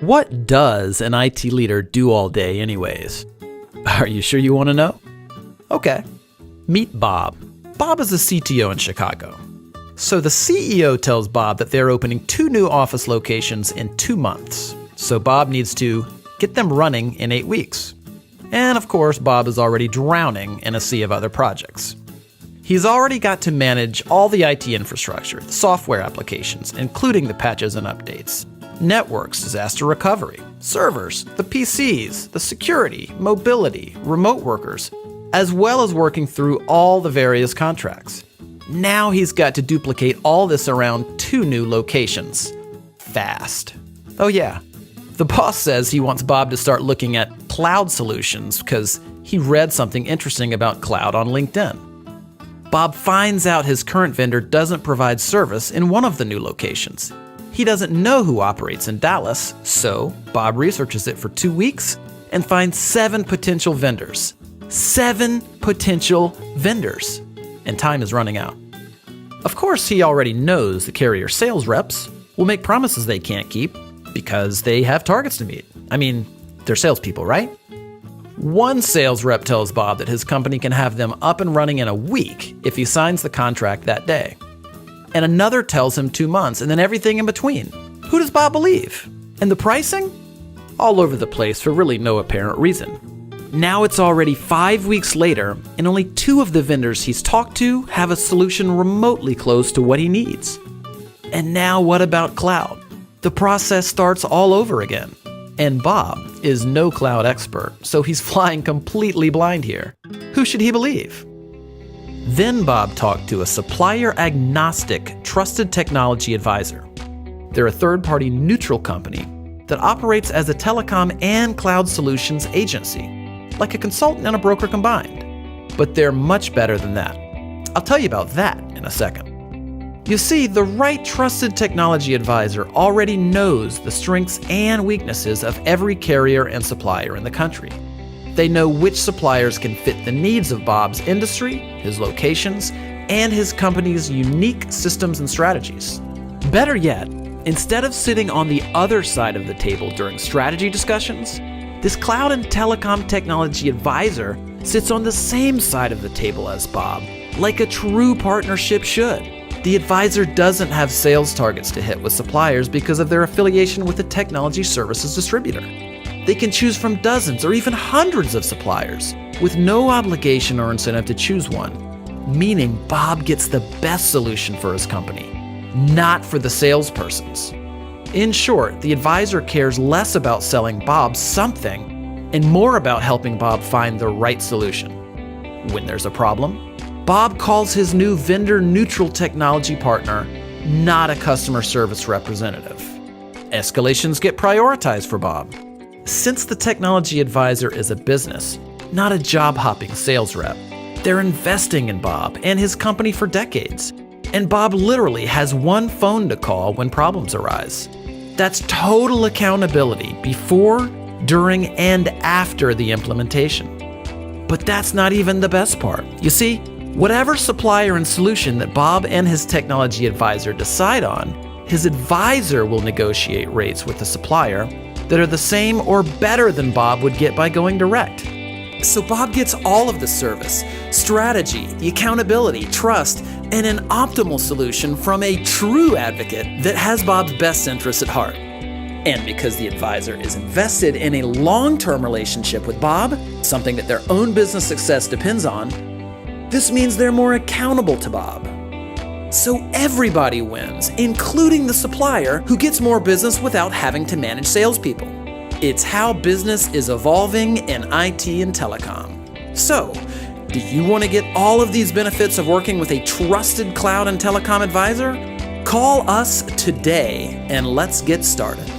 What does an IT leader do all day anyways? Are you sure you want to know? Okay. Meet Bob. Bob is a CTO in Chicago. So the CEO tells Bob that they're opening 2 new office locations in 2 months. So Bob needs to get them running in 8 weeks. And of course, Bob is already drowning in a sea of other projects. He's already got to manage all the IT infrastructure, the software applications, including the patches and updates, networks, disaster recovery, servers, the PCs, the security, mobility, remote workers, as well as working through all the various contracts. Now he's got to duplicate all this around 2 new locations. Fast. Oh yeah, the boss says he wants Bob to start looking at cloud solutions because he read something interesting about cloud on LinkedIn. Bob finds out his current vendor doesn't provide service in one of the new locations. He doesn't know who operates in Dallas, so Bob researches it for 2 weeks and finds 7 potential vendors. 7 potential vendors. And time is running out. Of course, he already knows the carrier sales reps will make promises they can't keep because they have targets to meet. I mean, they're salespeople, right? One sales rep tells Bob that his company can have them up and running in a week if he signs the contract that day. And another tells him 2 months, and then everything in between. Who does Bob believe? And the pricing? All over the place for really no apparent reason. Now it's already 5 weeks later, and only 2 of the vendors he's talked to have a solution remotely close to what he needs. And now what about cloud? The process starts all over again. And Bob is no cloud expert, so he's flying completely blind here. Who should he believe? Then Bob talked to a supplier-agnostic, trusted technology advisor. They're a third-party neutral company that operates as a telecom and cloud solutions agency, like a consultant and a broker combined. But they're much better than that. I'll tell you about that in a second. You see, the right trusted technology advisor already knows the strengths and weaknesses of every carrier and supplier in the country. They know which suppliers can fit the needs of Bob's industry, his locations, and his company's unique systems and strategies. Better yet, instead of sitting on the other side of the table during strategy discussions, this cloud and telecom technology advisor sits on the same side of the table as Bob, like a true partnership should. The advisor doesn't have sales targets to hit with suppliers because of their affiliation with a technology services distributor. They can choose from dozens or even hundreds of suppliers with no obligation or incentive to choose one, meaning Bob gets the best solution for his company, not for the salespersons. In short, the advisor cares less about selling Bob something and more about helping Bob find the right solution. When there's a problem, Bob calls his new vendor-neutral technology partner, not a customer service representative. Escalations get prioritized for Bob. Since the technology advisor is a business, not a job-hopping sales rep, they're investing in Bob and his company for decades. And Bob literally has one phone to call when problems arise. That's total accountability before, during, and after the implementation. But that's not even the best part. You see, whatever supplier and solution that Bob and his technology advisor decide on, his advisor will negotiate rates with the supplier that are the same or better than Bob would get by going direct. So Bob gets all of the service, strategy, the accountability, trust, and an optimal solution from a true advocate that has Bob's best interests at heart. And because the advisor is invested in a long-term relationship with Bob, something that their own business success depends on, this means they're more accountable to Bob. So everybody wins, including the supplier who gets more business without having to manage salespeople. It's how business is evolving in IT and telecom. So, do you want to get all of these benefits of working with a trusted cloud and telecom advisor? Call us today and let's get started.